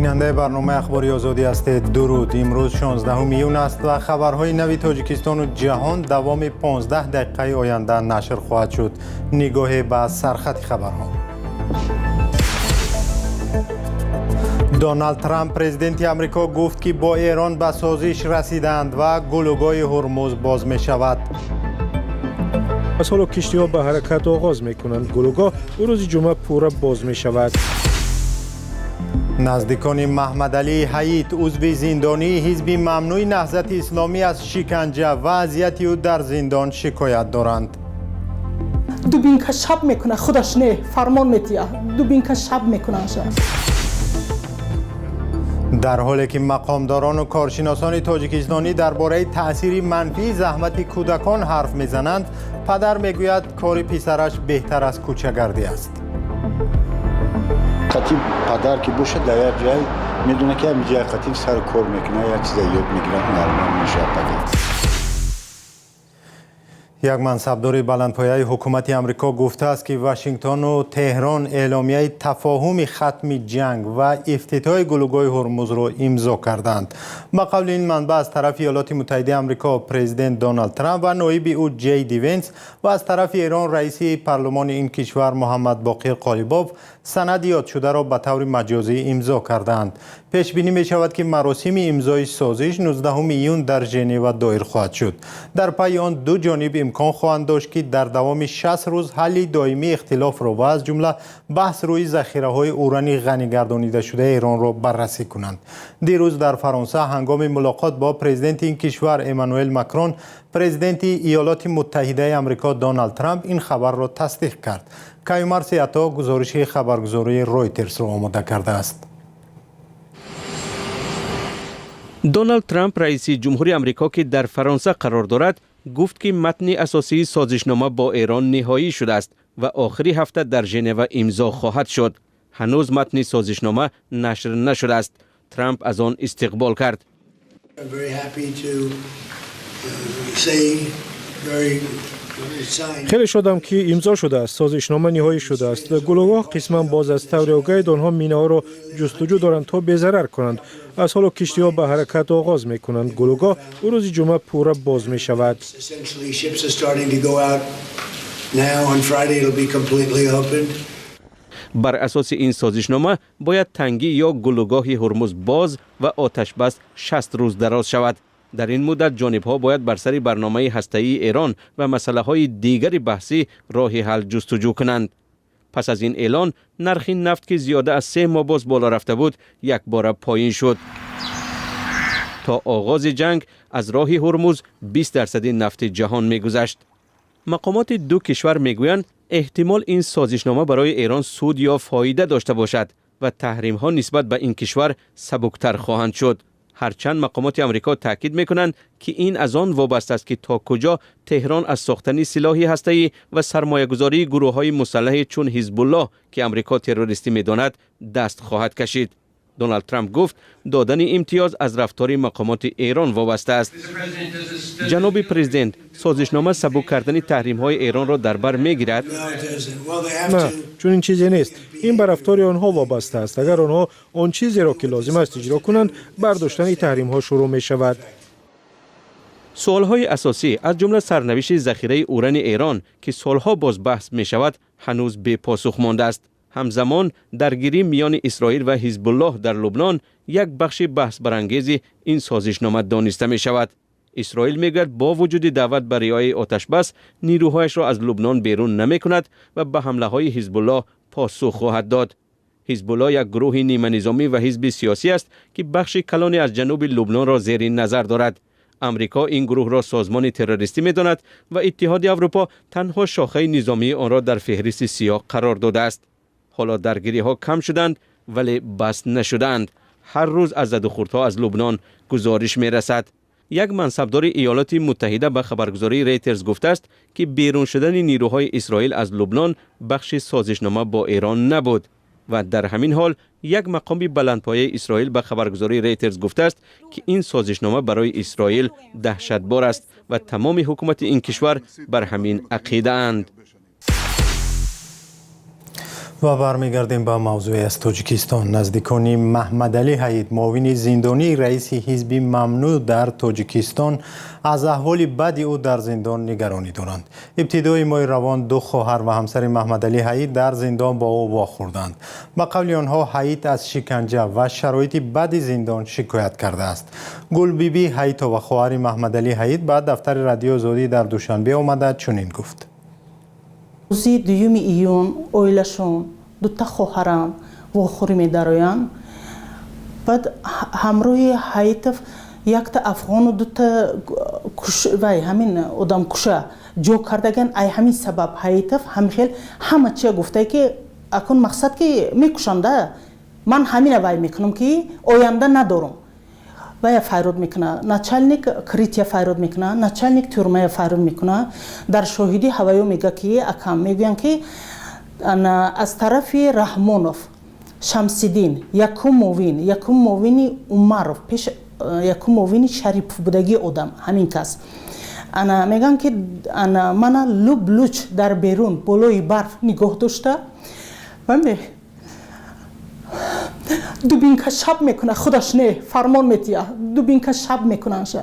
بیننده برنامه اخباری آزادی هستید. درود. امروز 16 میون است و خبرهای نوی تاجیکستان و جهان دوام 15 دقیقه آینده نشر خواهد شد. نگاه به سرخط خبرها. دونالد ترامپ پرزیدنت آمریکا گفت که با ایران به سازش رسیدند و گلوگاه هرمز باز می شود. از حالا کشتی‌ها به حرکت آغاز می‌کنند. گلوگاه روز جمعه پورا باز می‌شود. نزدیکان محمد علی حییت عضو زندانی حزب ممنوع نهضت اسلامی از شکنجه و اذیت او در زندان شکایت دارند. دوبینکا شب میکنه، خودش نه فرمان میتیه، دوبینکا شب میکنه. در حالی که مقامداران و کارشناسان تاجیکستانی درباره تأثیر منفی زحمت کودکان حرف میزنند، پدر میگوید کار پسرش بهتر از کوچه‌گردی است. قطیب پدر که باشه در یک جای میدونه که همین جای قطیب سر کار میکنه، یک چیز یاد میگیره، نرمان میشه پدر. یک منصبدار بلندپایه حکومت آمریکا گفته است که واشنگتن و تهران اعلامیه تفاهم ختم جنگ و افتتاح گلوگاه هرمز را امضا کردند. با قول این منبع از طرف ایالات متحده آمریکا پرزیدنت دونالد ترامپ و نایب او جی دی ونس و از طرف ایران رئیس پارلمان این کشور محمد باقر قالیباف سند یاد شده را به طور مجازی امضا کردند. پیش بینی می شود که مراسم امضای سازش 19 میون در ژنو دایر خواهد شد. در پی آن دو جانب امکان خواهند داشت که در دوام 60 روز حل دائمی اختلاف را و از جمله بحث روی ذخیره‌های اورانی غنی گردانیده شده ایران را بررسی کنند. دیروز در فرانسه هنگام ملاقات با پرزیدنت این کشور امانوئل ماکرون، پرزیدنت ایالات متحده آمریکا دونالد ترامپ این خبر را تصدیق کرد. کیومر سیاتا گزارش خبرگزاری رویترز را آماده کرده است. دونالد ترامپ رئیس جمهوری آمریکا که در فرانسه قرار دارد گفت که متن اساسی سازشنامه با ایران نهایی شده است و آخری هفته در ژنو امضا خواهد شد. هنوز متن سازشنامه نشر نشده است. ترامپ از آن استقبال کرد. خیلی شدم که امضا شده است. سازشنامه نهایی شده است. گلوگاه قسما باز است. طور اوگاید آنها مینه‌ها را جستجو دارند تا بی‌ضرر کنند. از حالا کشتی‌ها به حرکت آغاز می‌کنند. گلوگاه روز جمعه پورا باز می‌شود. بر اساس این سازشنامه باید تنگی یا گلوگاه هرمز باز و آتش بس 60 روز دراز شود. در این مدت جانب‌ها باید بر سر برنامه هسته‌ای ایران و مسئله‌های دیگر بحثی راه حل جستجو کنند. پس از این اعلان نرخ نفت که زیاده از 3 ماه باز بالا رفته بود یک بار پایین شد. تا آغاز جنگ از راه هرمز 20% نفت جهان می‌گذشت. مقامات دو کشور می‌گویند احتمال این سازشنامه برای ایران سود یا فایده داشته باشد و تحریم‌ها نسبت به این کشور سبکتر خواهند شد. هرچند مقامات آمریکا تاکید می‌کنند که این از آن وابسته است که تا کجا تهران از ساختن سلاح هسته‌ای و سرمایه‌گذاری گروه‌های مسلح چون حزب الله که آمریکا تروریستی می‌داند دست خواهد کشید. دونالد ترامپ گفت دادن امتیاز از رفتار مقامات ایران وابسته است. جناب پرزیدنت، سازشنامه سبک کردن تحریم‌های ایران را در بر می‌گیرد؟ نه، چون این چیزی نیست. این به رفتار آنها وابسته است. اگر آنها آن چیزی را که لازم است اجرا کنند، برداشتن تحریم‌ها شروع می‌شود. سوال‌های اساسی از جمله سرنوشت ذخیره اورانی ایران که سالها باز بحث می‌شود، هنوز بی پاسخ مانده است. همزمان درگیری میان اسرائیل و حزب الله در لبنان یک بخش بحث برانگیز این سازشنامه دانسته می شود. اسرائیل میگوید با وجود دعوت بر رعایت آتش بس نیروهایش را از لبنان بیرون نمی کند و به حمله های حزب الله پاسخ خواهد داد. حزب الله یک گروه نیمه نظامی و حزب سیاسی است که بخش کلانی از جنوب لبنان را زیر نظر دارد. امریکا این گروه را سازمان تروریستی می داند و اتحاد اروپا تنها شاخه نظامی آن را در فهرست سیاه قرار داده است. حالا درگیری ها کم شدند ولی بس نشدند. هر روز از زد و خوردها از لبنان گزارش می رسد. یک منصبدار ایالات متحده به خبرگزاری رویترز گفته است که بیرون شدن نیروهای اسرائیل از لبنان بخش سازشنامه با ایران نبود و در همین حال یک مقام بلندپایه اسرائیل به خبرگزاری رویترز گفته است که این سازشنامه برای اسرائیل دهشتبار است و تمام حکومت این کشور بر همین عقیده اند. و برمیگردیم به موضوع از تاجیکستان. نزدیکان محمد علی حید، معاون زندانی رئیس حزب ممنوع در تاجیکستان، از احوال بد او در زندان نگرانی دارند. ابتدای ماه روان دو خواهر و همسر محمد علی حید در زندان با او واخوردند. به قول آنها حید از شکنجه و شرایط بد زندان شکایت کرده است. گل بیبی حید و خواهر محمد علی حید به دفتر رادیو آزادی در دوشنبه آمده چنین گفت: روزی 2 ایون اویلشون دوتا خواهرم واخوری می‌دارن. بعد همراه حیاتف یک تا افغان و دوتا کش وای همین آدم کشه جو کردگن. ای همین سبب حیاتف همیشه همه چی گفته که اکن مقصد که میکشنده، من همین وای میکنم که آینده ندارم. وای فایرود میکنه، ناچلنیک کریتیا فایرود میکنه، ناچلنیک تورمای فایرود میکنه. در شاهدی هوایو میگه که اکم میگن که از طرف رحمانوف شمسیدین یکم موینی عمرов پیش یکم موینی شریف بودگی آدم همین کس. انا میگن که انا من لوب لوچ در بیرون بالای برف نگاه داشته و دوبینکا شب میکنه، خودش نه فرمان میتیه، دوبینکا شب میکننشه.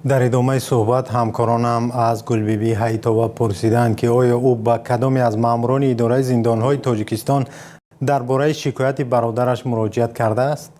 در ادامه صحبت همکارانم از گلبیبی حیتاوا پرسیدند که آیا او با کدامی از ماموران اداره زندانهای تاجیکستان درباره شکایت برادرش مراجعت کرده است؟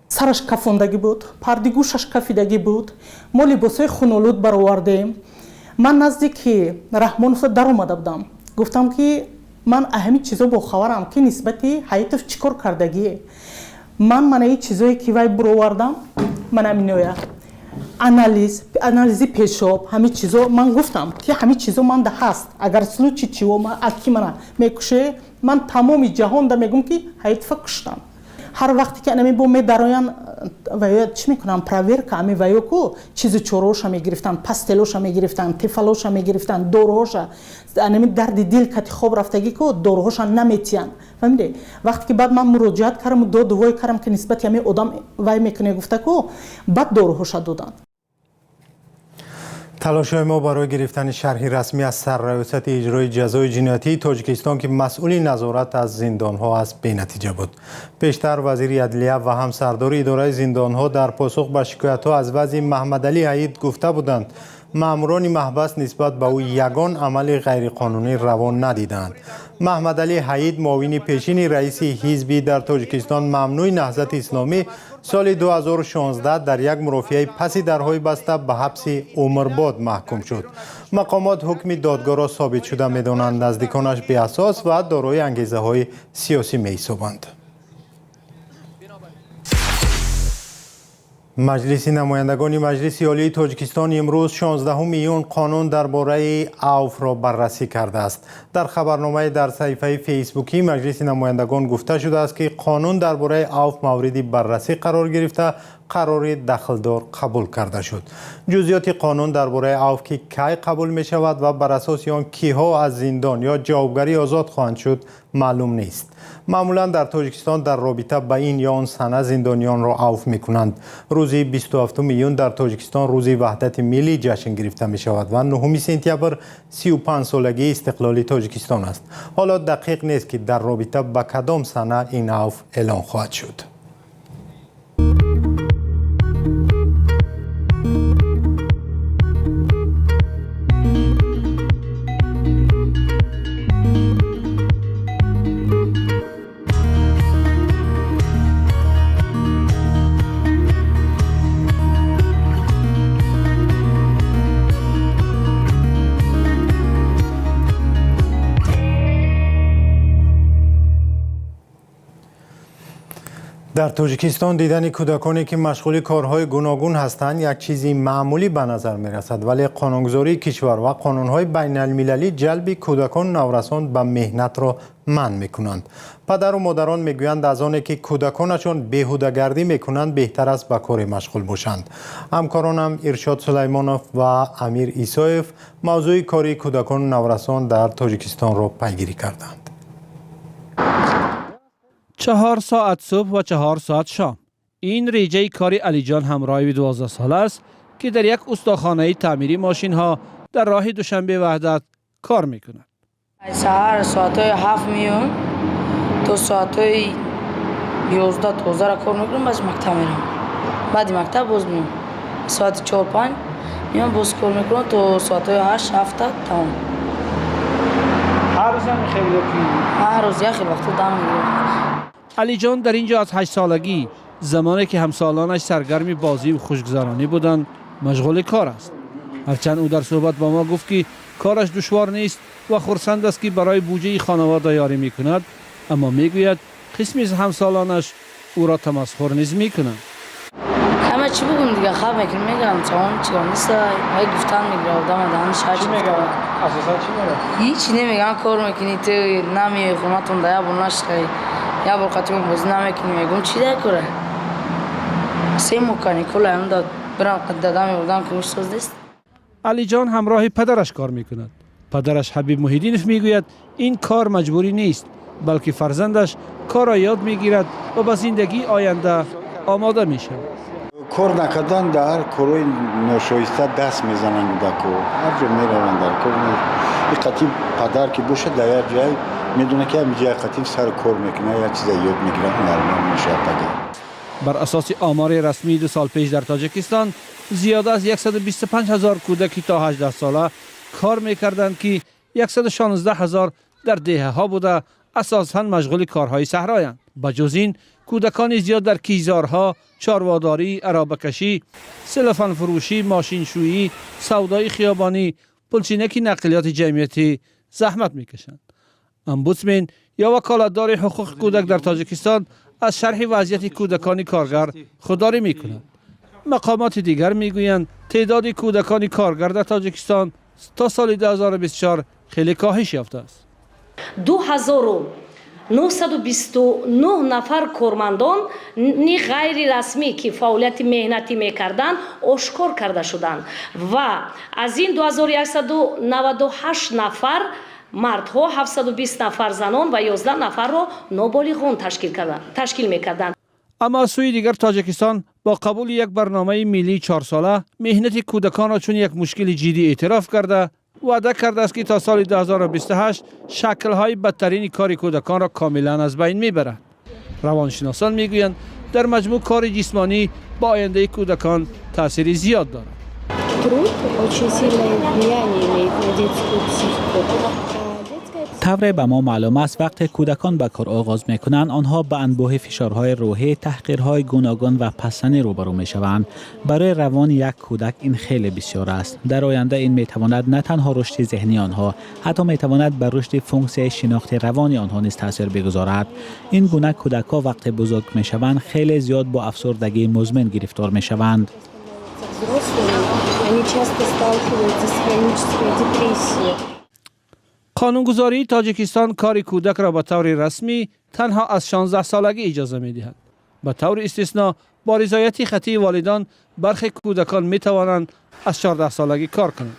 سرش کفاندگی بود، پردگوشش کفیدگی بود، ما لباسای خونالود برآوردیم. من نزدیک رحمانوف در اومده بودم، گفتم که من اهمی چیزا با خبرم که نسبتی حیاتف چیکار کردگیه. من این چیزایی که وای برآوردم من همینویا انالیزی پیشاب همه چیزا من گفتم که همه چیزا من ده هست. اگر سلوچی چیو ما اکی من میکشه، من تمام جهان ده میگم که حیاتف کشتم. هر وقتی که انمی بوم دراین ویا چی میکنن پراویر که امی ویا کو چیز چوروش میگرفتن، پاستلوش میگرفتن، تفالوش میگرفتن، دوروش انمی درد دل کتی خوب رفتگی کو دوروش نمیتیان. فهمیدی؟ وقتی که بعد من مراجعت کردم دو دوای کردم که نسبت یمی آدم وای میکنه گفته کو بعد دوروش دادن. تلاش‌های ما برای گرفتن شرحی رسمی از سرریاست اجرای جزای جنایتی تاجیکستان که مسئول نظارت از زندان‌ها است بی‌نتیجه بود. پیشتر وزیر عدلیه و هم سردار اداره زندان‌ها در پاسخ به شکایت‌ها از وضع محمد علی حید گفته بودند ماموران محبس نسبت به او یگان عمل غیرقانونی روا ندیدند. محمد علی حید معاون پیشین رئیس حزبی در تاجیکستان ممنوع نهضت اسلامی سال 2016 در یک مرافعه پسی درهای بسته به حبس عمرباد محکوم شد. مقامات حکم دادگاه را ثابت شده می‌دانند نزدیکانش بی اساس و دارای انگیزه‌های سیاسی می‌حسابند. مجلس نمایندگان مجلس عالی تاجیکستان امروز 16 ایون قانون درباره عوف را بررسی کرده است. در خبرنامه در صفحه فیسبوکی مجلس نمایندگان گفته شده است که قانون درباره عوف موردی بررسی قرار گرفته قرار دخلدار قبول کرده شد. جزئیات قانون درباره عوف که کی قبول می شود و بر اساس آن کیها از زندان یا جوابگری آزاد خواهند شد معلوم نیست. معمولا در تاجیکستان در رابطه با این یا آن سنه زندانیان را عفو می کنند. روز 27 ایون در تاجیکستان روز وحدت ملی جشن گرفته می شود و 9 سپتامبر 35 سالگی استقلال تاجیکستان است. حالا دقیق نیست که در رابطه با کدام سنه این عفو اعلان خواهد شد. در تاجیکستان دیدن کودکانی که مشغول کارهای گوناگون هستند یک چیزی معمولی به نظر می رسد، ولی قانونگذاری کشور و قانونهای بین المللی جلب کودکان نورسان به مهنت را منع می کنند. پدر و مادران می گویند از آنه که کودکانشان بیهوده گردی می کنند بهتر است به کار مشغول باشند. همکارانم ارشاد سلیمانوف و امیر ایسایف موضوع کاری کودکان نورسان در تاجیکستان را پیگیری کردند. 4 ساعت صبح و 4 ساعت شام. این ریجه کاری علی جان همراهی 12 ساله است که در یک استاخانه تعمیری ماشین ها در راه دوشنبه وحدت کار میکند. سهار ساعتای 7 میام تا ساعتای 11 12 را کار میکنم، باز مکتب میرم. بعد مکتب باز میام ساعت 4 5 میام باز کار میکنم تا ساعتای 8 7 تمام. هر روز هم خیلی هر روز یه خیلی وقت دم میگیرم. علی جان در اینجا از 8 سالگی زمانی که همسالانش سرگرم بازی و خوشگذرانی بودند مشغول کار است. هرچند او در صحبت با ما گفت که کارش دشوار نیست و خرسند است که برای بودجه خانواده یاری میکند، اما میگوید قسمی از همسالانش او را تمسخر نیز میکنند. همه چی بگم دیگه خواب میکنم میگم تمام چی نیست، های گفتن میگیره آدم دهنش هر چی میگم. اساسا چی میگن؟ هیچ نمیگم کار میکنی تو نمی خونتون دیا بوناش خی یا برقتون باز نمیکنی میگم چی ده کره سه مکانی کلا هم داد برام قد دادم بودم که مشتاز نیست. علی جان همراه پدرش کار میکند. پدرش حبیب محیدینف میگوید این کار مجبوری نیست، بلکه فرزندش کار را یاد میگیرد و به زندگی آینده آماده میشود. کار نکردن در کارهای ناشایسته دست میزنن کودکو، هر جا میروند در کار. این قطعی پدر که باشه در یک جای میدونه که همین جای قطعی سر کار میکنه یا چیز یاد میگیره هنرمند میشه. بر اساس آمار رسمی 2 سال پیش در تاجیکستان زیاده از 125,000 کودکی تا 18 ساله کار میکردند که 116,000 در دهه ها بوده اساساً مشغول کارهای صحرایند. بجز این کودکان زیاد در کیزارها، چارواداری، عرابه‌کشی، سلفان فروشی، ماشینشویی، سودای خیابانی، پلچینکی نقلیات جمعیتی زحمت میکشند. امبودسمن یا وکالتدار حقوق کودک در تاجیکستان از شرح وضعیت کودکان کارگر خودداری میکنند. مقامات دیگر میگویند تعداد کودکان کارگر در تاجیکستان تا سال 2024 خیلی کاهش یافته است. 2929 نفر کارمندان غیر رسمی که فعالیت مهنتی میکردند آشکار کرده شدند و از این 2198 نفر مردها، 720 نفر زنان و 11 نفر را نابالغان تشکیل میکردند. اما از سوی دیگر تاجیکستان با قبول یک برنامه ملی 4 ساله مهنت کودکان را چون یک مشکل جدی اعتراف کرده وعده کرده است که تا سال 2028 شکل‌های بدترین کار کودکان را کاملا از بین میبرد. روانشناسان میگویند در مجموع کار جسمانی با آینده کودکان تأثیر زیاد دارد. طور به ما معلوم است وقتی کودکان به کار آغاز میکنند آنها به انبوه فشارهای روحی، تحقیرهای گوناگون و پس‌زنی روبرو میشوند. برای روان یک کودک این خیلی بسیار است. در آینده این میتواند نه تنها رشد ذهنی آنها، حتی میتواند بر رشد فونکسیون شناخت روانی آنها نیز تاثیر بگذارد. این گونه کودک‌ها وقتی بزرگ میشوند خیلی زیاد با افسردگی مزمن گرفتار میشوند. قانونگذاری تاجیکستان کار کودک را به طور رسمی تنها از 16 سالگی اجازه می دهد. به طور استثنا با رضایت خطی والدان برخی کودکان می توانند از 14 سالگی کار کنند.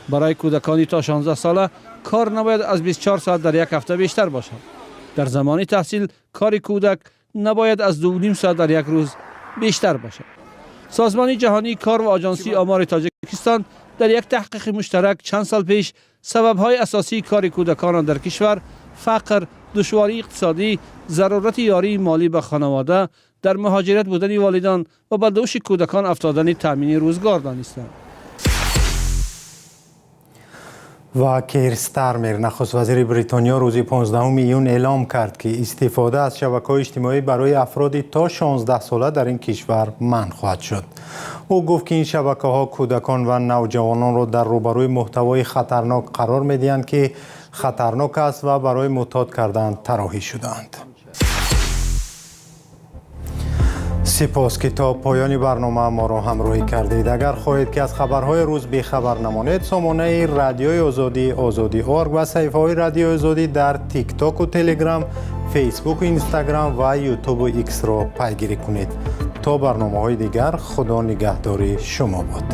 برای کودکانی تا 16 ساله کار نباید از 24 ساعت در یک هفته بیشتر باشد. در زمان تحصیل کار کودک نباید از 2.5 ساعت در یک روز بیشتر باشد. سازمان جهانی کار و آژانسی آمار تاجیکستان در یک تحقیق مشترک چند سال پیش سبب‌های اساسی کار کودکان در کشور فقر، دشواری اقتصادی، ضرورت یاری مالی به خانواده، در مهاجرت بودن والدان و به دوش کودکان افتادن تامین روزگار دانستند. و کیر ستارمر نخست وزیر بریتانیا روز 15 ایون اعلام کرد که استفاده از شبکه‌های اجتماعی برای افراد تا 16 ساله در این کشور منع خواهد شد. او گفت که این شبکه‌ها کودکان و نوجوانان را در روبروی محتوای خطرناک قرار می‌دهند که خطرناک است و برای معتاد کردن طراحی شده‌اند. سپاس که تا پایان برنامه ما را همراهی کردید. اگر خواهید که از خبرهای روز بی‌خبر نمانید، سامانه رادیوی آزادی آزادی.org و صفحه‌های رادیو آزادی در تیک تاک و تلگرام، فیسبوک و اینستاگرام و یوتیوب و ایکس را پیگیری کنید. تا برنامه‌های دیگر، خدا نگهداری شما باد.